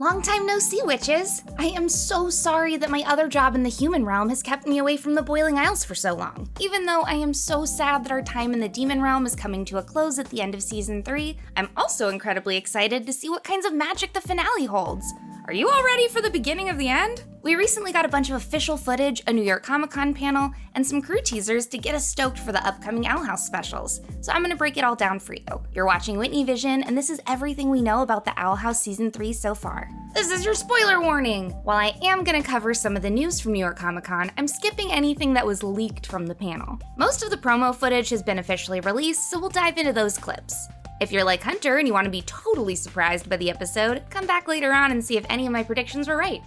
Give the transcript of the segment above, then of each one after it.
Long time no see, witches! I am so sorry that my other job in the human realm has kept me away from the Boiling Isles for so long. Even though I am so sad that our time in the demon realm is coming to a close at the end of season 3, I'm also incredibly excited to see what kinds of magic the finale holds. Are you all ready for the beginning of the end? We recently got a bunch of official footage, a New York Comic-Con panel, and some crew teasers to get us stoked for the upcoming Owl House specials, so I'm gonna break it all down for you. You're watching Whitney Vision, and this is everything we know about the Owl House Season 3 so far. This is your spoiler warning! While I am gonna cover some of the news from New York Comic-Con, I'm skipping anything that was leaked from the panel. Most of the promo footage has been officially released, so we'll dive into those clips. If you're like Hunter and you want to be totally surprised by the episode, come back later on and see if any of my predictions were right.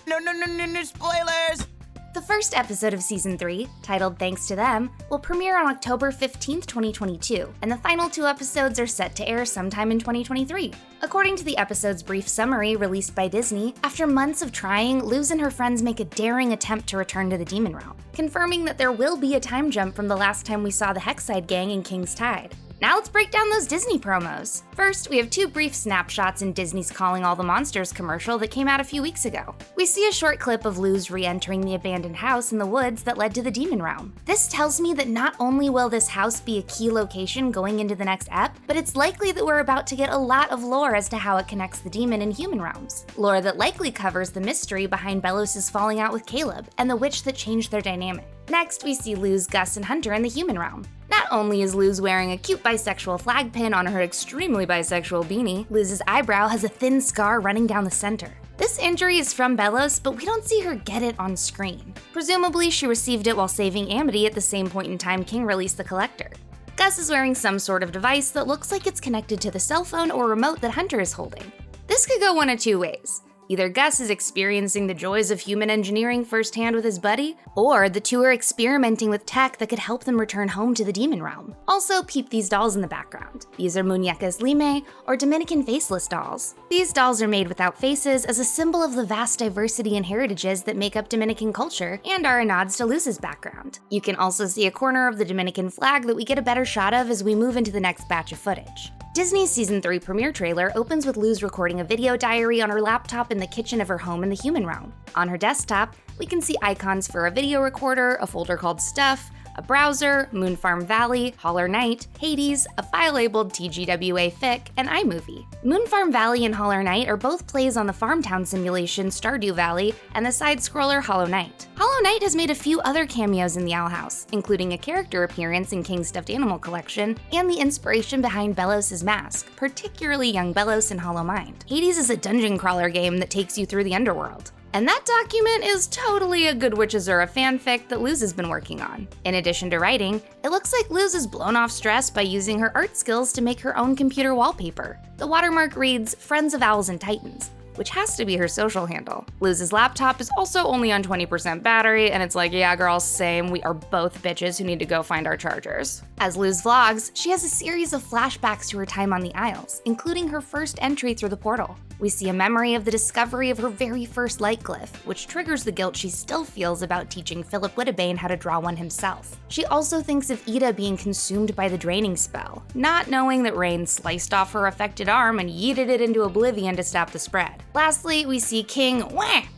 No, spoilers! The first episode of Season 3, titled Thanks to Them, will premiere on October 15th, 2022, and the final 2 episodes are set to air sometime in 2023. According to the episode's brief summary released by Disney, after months of trying, Luz and her friends make a daring attempt to return to the Demon Realm, confirming that there will be a time jump from the last time we saw the Hexside gang in King's Tide. Now let's break down those Disney promos. First, we have 2 brief snapshots in Disney's Calling All the Monsters commercial that came out a few weeks ago. We see a short clip of Luz re-entering the abandoned house in the woods that led to the Demon Realm. This tells me that not only will this house be a key location going into the next ep, but it's likely that we're about to get a lot of lore as to how it connects the demon and human realms. Lore that likely covers the mystery behind Belos's falling out with Caleb and the witch that changed their dynamic. Next, we see Luz, Gus, and Hunter in the human realm. Not only is Luz wearing a cute bisexual flag pin on her extremely bisexual beanie, Luz's eyebrow has a thin scar running down the center. This injury is from Belos, but we don't see her get it on screen. Presumably, she received it while saving Amity at the same point in time King released the Collector. Gus is wearing some sort of device that looks like it's connected to the cell phone or remote that Hunter is holding. This could go one of 2 ways. Either Gus is experiencing the joys of human engineering firsthand with his buddy, or the 2 are experimenting with tech that could help them return home to the demon realm. Also, peep these dolls in the background. These are muñecas lime, or Dominican faceless dolls. These dolls are made without faces as a symbol of the vast diversity and heritages that make up Dominican culture, and are a nods to Luz's background. You can also see a corner of the Dominican flag that we get a better shot of as we move into the next batch of footage. Disney's Season 3 premiere trailer opens with Luz recording a video diary on her laptop in the kitchen of her home in the human realm. On her desktop, we can see icons for a video recorder, a folder called Stuff, a browser, Moonfarm Valley, Holler Knight, Hades, a file labeled TGWA Fic, and iMovie. Moonfarm Valley and Holler Knight are both plays on the Farmtown simulation Stardew Valley and the side-scroller Hollow Knight. Hollow Knight has made a few other cameos in the Owl House, including a character appearance in King's Stuffed Animal Collection and the inspiration behind Belos' mask, particularly young Belos in Hollow Mind. Hades is a dungeon crawler game that takes you through the underworld. And that document is totally a Good Witches Are a fanfic that Luz has been working on. In addition to writing, it looks like Luz has blown off stress by using her art skills to make her own computer wallpaper. The watermark reads, Friends of Owls and Titans, which has to be her social handle. Luz's laptop is also only on 20% battery, and it's like, yeah girl, same, we are both bitches who need to go find our chargers. As Luz vlogs, she has a series of flashbacks to her time on the Isles, including her first entry through the portal. We see a memory of the discovery of her very first light glyph, which triggers the guilt she still feels about teaching Philip Wittebane how to draw one himself. She also thinks of Ida being consumed by the draining spell, not knowing that Rain sliced off her affected arm and yeeted it into oblivion to stop the spread. Lastly, we see King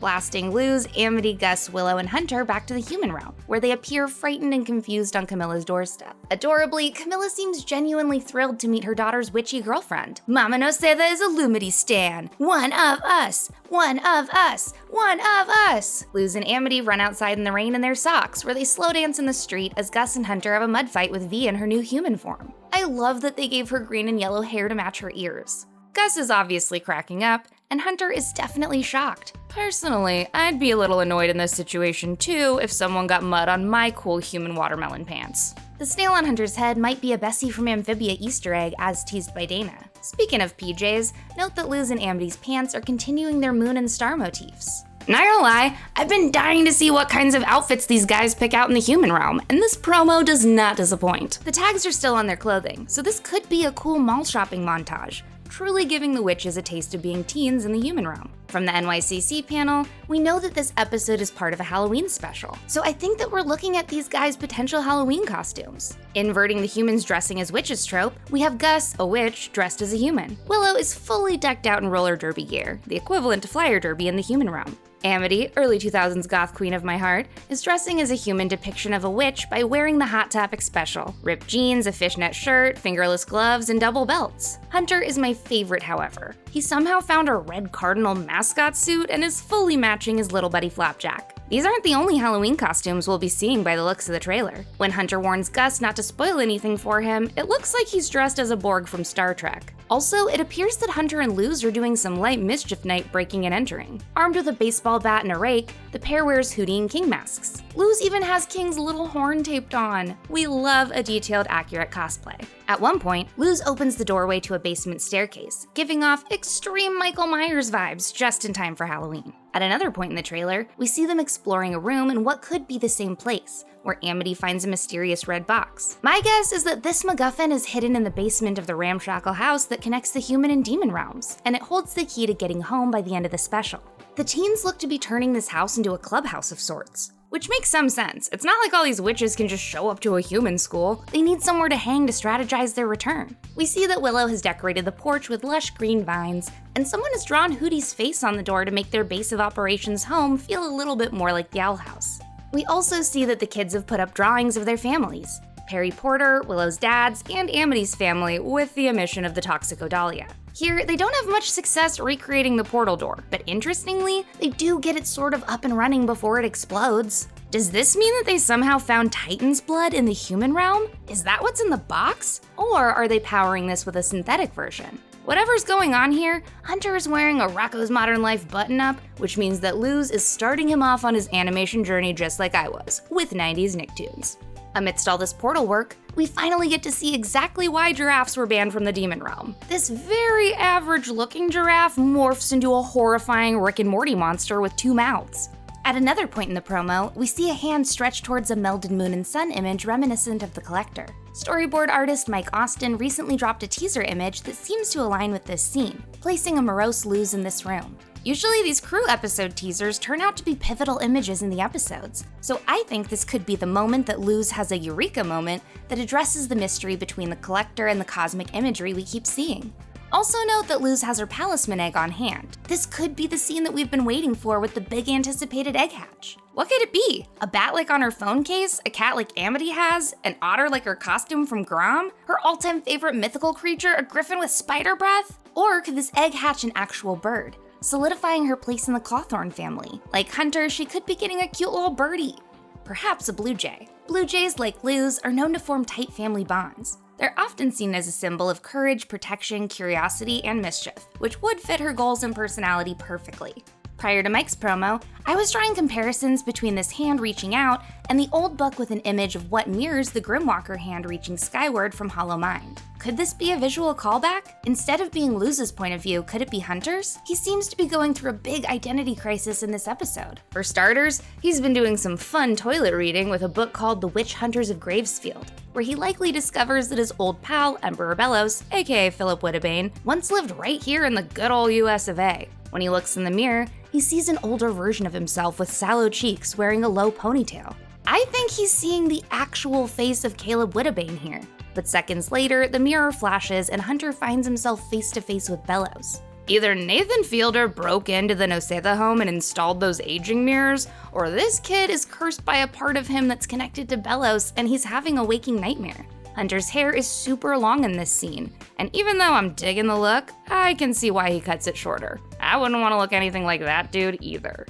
blasting Luz, Amity, Gus, Willow, and Hunter back to the human realm, where they appear frightened and confused on Camilla's doorstep. Adorably, Camilla seems genuinely thrilled to meet her daughter's witchy girlfriend. Mama no say that is a Lumity stan. One of us! One of us! One of us! Luz and Amity run outside in the rain in their socks, where they slow dance in the street as Gus and Hunter have a mud fight with V in her new human form. I love that they gave her green and yellow hair to match her ears. Gus is obviously cracking up, and Hunter is definitely shocked. Personally, I'd be a little annoyed in this situation too if someone got mud on my cool human watermelon pants. The snail on Hunter's head might be a Bessie from Amphibia Easter egg as teased by Dana. Speaking of PJs, note that Luz and Amity's pants are continuing their moon and star motifs. Not gonna lie, I've been dying to see what kinds of outfits these guys pick out in the human realm, and this promo does not disappoint. The tags are still on their clothing, so this could be a cool mall shopping montage, truly giving the witches a taste of being teens in the human realm. From the NYCC panel, we know that this episode is part of a Halloween special, so I think that we're looking at these guys' potential Halloween costumes. Inverting the humans dressing as witches trope, we have Gus, a witch, dressed as a human. Willow is fully decked out in roller derby gear, the equivalent to flyer derby in the human realm. Amity, early 2000s goth queen of my heart, is dressing as a human depiction of a witch by wearing the Hot Topic special. Ripped jeans, a fishnet shirt, fingerless gloves, and double belts. Hunter is my favorite, however. He somehow found a red cardinal mascot suit and is fully matching his little buddy Flapjack. These aren't the only Halloween costumes we'll be seeing by the looks of the trailer. When Hunter warns Gus not to spoil anything for him, it looks like he's dressed as a Borg from Star Trek. Also, it appears that Hunter and Luz are doing some light mischief night breaking and entering. Armed with a baseball bat and a rake, the pair wears Hootie and King masks. Luz even has King's little horn taped on. We love a detailed, accurate cosplay. At one point, Luz opens the doorway to a basement staircase, giving off extreme Michael Myers vibes just in time for Halloween. At another point in the trailer, we see them exploring a room in what could be the same place, where Amity finds a mysterious red box. My guess is that this MacGuffin is hidden in the basement of the ramshackle house that connects the human and demon realms, and it holds the key to getting home by the end of the special. The teens look to be turning this house into a clubhouse of sorts, which makes some sense. It's not like all these witches can just show up to a human school. They need somewhere to hang to strategize their return. We see that Willow has decorated the porch with lush green vines, and someone has drawn Hootie's face on the door to make their base of operations home feel a little bit more like the Owl House. We also see that the kids have put up drawings of their families. Perry Porter, Willow's dad's, and Amity's family, with the omission of the Toxicodalia. Here, they don't have much success recreating the portal door, but interestingly, they do get it sort of up and running before it explodes. Does this mean that they somehow found Titan's blood in the human realm? Is that what's in the box? Or are they powering this with a synthetic version? Whatever's going on here, Hunter is wearing a Rocko's Modern Life button-up, which means that Luz is starting him off on his animation journey just like I was, with 90s Nicktoons. Amidst all this portal work, we finally get to see exactly why giraffes were banned from the demon realm. This very average-looking giraffe morphs into a horrifying Rick and Morty monster with 2 mouths. At another point in the promo, we see a hand stretched towards a melded moon and sun image reminiscent of the Collector. Storyboard artist Mike Austin recently dropped a teaser image that seems to align with this scene, placing a morose Luz in this room. Usually these crew episode teasers turn out to be pivotal images in the episodes, so I think this could be the moment that Luz has a eureka moment that addresses the mystery between the Collector and the cosmic imagery we keep seeing. Also note that Luz has her palisman egg on hand. This could be the scene that we've been waiting for with the big anticipated egg hatch. What could it be? A bat like on her phone case? A cat like Amity has? An otter like her costume from Grom? Her all-time favorite mythical creature, a griffin with spider breath? Or could this egg hatch an actual bird, solidifying her place in the Cawthorn family? Like Hunter, she could be getting a cute little birdie. Perhaps a blue jay. Blue jays, like Luz, are known to form tight family bonds. They're often seen as a symbol of courage, protection, curiosity, and mischief, which would fit her goals and personality perfectly. Prior to Mike's promo, I was drawing comparisons between this hand reaching out and the old book with an image of what mirrors the Grimwalker hand reaching skyward from Hollow Mind. Could this be a visual callback? Instead of being Luz's point of view, could it be Hunter's? He seems to be going through a big identity crisis in this episode. For starters, he's been doing some fun toilet reading with a book called The Witch Hunters of Gravesfield, where he likely discovers that his old pal, Emperor Bellows, aka Philip Wittebane, once lived right here in the good old US of A. When he looks in the mirror, he sees an older version of himself with sallow cheeks wearing a low ponytail. I think he's seeing the actual face of Caleb Wittebane here. But seconds later, the mirror flashes and Hunter finds himself face to face with Bellows. Either Nathan Fielder broke into the Noceda home and installed those aging mirrors, or this kid is cursed by a part of him that's connected to Bellows and he's having a waking nightmare. Hunter's hair is super long in this scene, and even though I'm digging the look, I can see why he cuts it shorter. I wouldn't want to look anything like that dude either.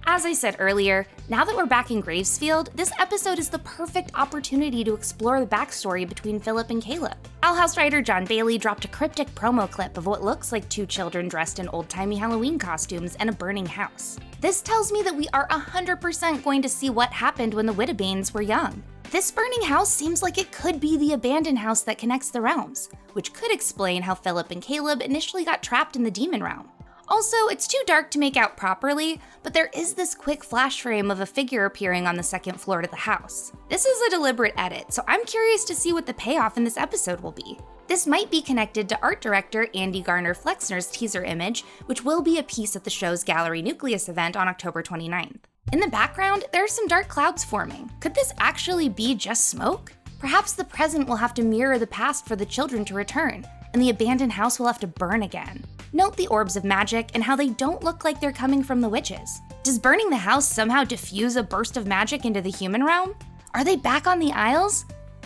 As I said earlier, now that we're back in Gravesfield, this episode is the perfect opportunity to explore the backstory between Philip and Caleb. Owl House writer John Bailey dropped a cryptic promo clip of what looks like 2 children dressed in old-timey Halloween costumes and a burning house. This tells me that we are 100% going to see what happened when the Wittabanes were young. This burning house seems like it could be the abandoned house that connects the realms, which could explain how Philip and Caleb initially got trapped in the demon realm. Also, it's too dark to make out properly, but there is this quick flash frame of a figure appearing on the 2nd floor to the house. This is a deliberate edit, so I'm curious to see what the payoff in this episode will be. This might be connected to art director Andy Garner Flexner's teaser image, which will be a piece at the show's Gallery Nucleus event on October 29th. In the background, there are some dark clouds forming. Could this actually be just smoke? Perhaps the present will have to mirror the past for the children to return, and the abandoned house will have to burn again. Note the orbs of magic and how they don't look like they're coming from the witches. Does burning the house somehow diffuse a burst of magic into the human realm? Are they back on the Isles?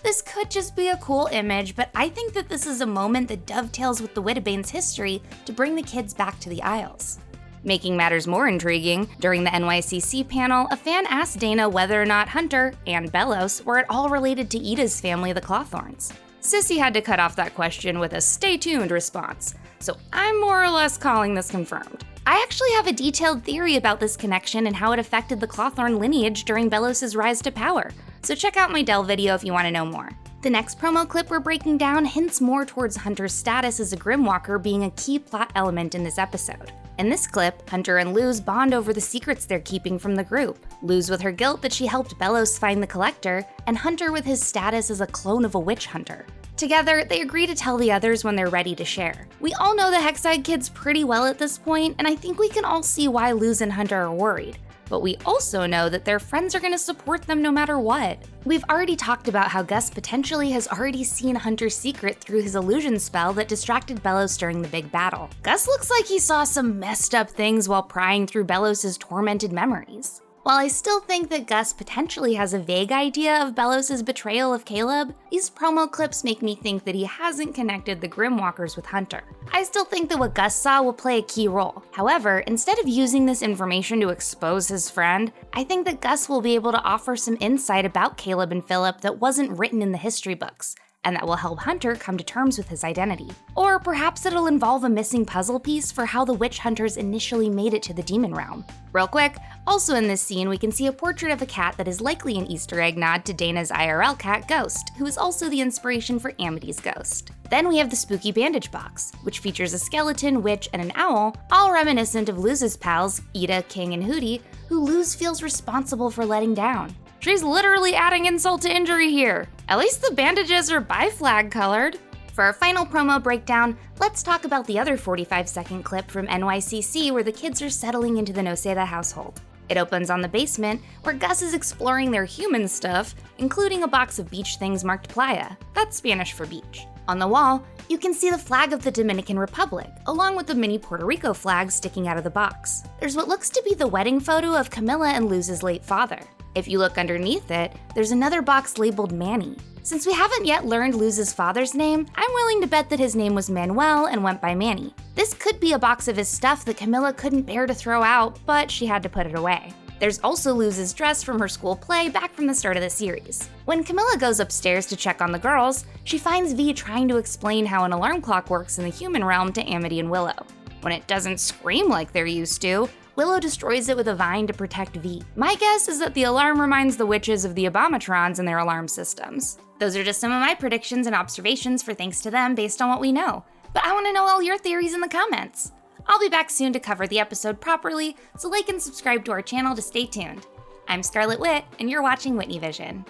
This could just be a cool image, but I think that this is a moment that dovetails with the Wittabanes' history to bring the kids back to the Isles. Making matters more intriguing, during the NYCC panel, a fan asked Dana whether or not Hunter and Bellows were at all related to Ida's family, the Clawthorns. Sissy had to cut off that question with a "stay tuned" response, so I'm more or less calling this confirmed. I actually have a detailed theory about this connection and how it affected the Clawthorn lineage during Bellows' rise to power, so check out my Dell video if you want to know more. The next promo clip we're breaking down hints more towards Hunter's status as a Grimwalker being a key plot element in this episode. In this clip, Hunter and Luz bond over the secrets they're keeping from the group. Luz with her guilt that she helped Bellows find the Collector, and Hunter with his status as a clone of a witch hunter. Together, they agree to tell the others when they're ready to share. We all know the Hexside kids pretty well at this point, and I think we can all see why Luz and Hunter are worried. But we also know that their friends are going to support them no matter what. We've already talked about how Gus potentially has already seen Hunter's secret through his illusion spell that distracted Bellows during the big battle. Gus looks like he saw some messed up things while prying through Bellows' tormented memories. While I still think that Gus potentially has a vague idea of Bellows' betrayal of Caleb, these promo clips make me think that he hasn't connected the Grimwalkers with Hunter. I still think that what Gus saw will play a key role. However, instead of using this information to expose his friend, I think that Gus will be able to offer some insight about Caleb and Philip that wasn't written in the history books, and that will help Hunter come to terms with his identity. Or perhaps it'll involve a missing puzzle piece for how the witch hunters initially made it to the demon realm. Real quick, also in this scene we can see a portrait of a cat that is likely an Easter egg nod to Dana's IRL cat Ghost, who is also the inspiration for Amity's ghost. Then we have the spooky bandage box, which features a skeleton, witch, and an owl, all reminiscent of Luz's pals, Ida, King, and Hootie, who Luz feels responsible for letting down. She's literally adding insult to injury here. At least the bandages are bi-flag colored. For our final promo breakdown, let's talk about the other 45-second clip from NYCC where the kids are settling into the Noceda household. It opens on the basement, where Gus is exploring their human stuff, including a box of beach things marked playa. That's Spanish for beach. On the wall, you can see the flag of the Dominican Republic, along with the mini Puerto Rico flag sticking out of the box. There's what looks to be the wedding photo of Camilla and Luz's late father. If you look underneath it, there's another box labeled Manny. Since we haven't yet learned Luz's father's name, I'm willing to bet that his name was Manuel and went by Manny. This could be a box of his stuff that Camilla couldn't bear to throw out, but she had to put it away. There's also Luz's dress from her school play back from the start of the series. When Camilla goes upstairs to check on the girls, she finds V trying to explain how an alarm clock works in the human realm to Amity and Willow. When it doesn't scream like they're used to, Willow destroys it with a vine to protect V. My guess is that the alarm reminds the witches of the Abomatrons in their alarm systems. Those are just some of my predictions and observations for Thanks to Them based on what we know, but I want to know all your theories in the comments. I'll be back soon to cover the episode properly, so like and subscribe to our channel to stay tuned. I'm Scarlet Wit, and you're watching Whitney Vision.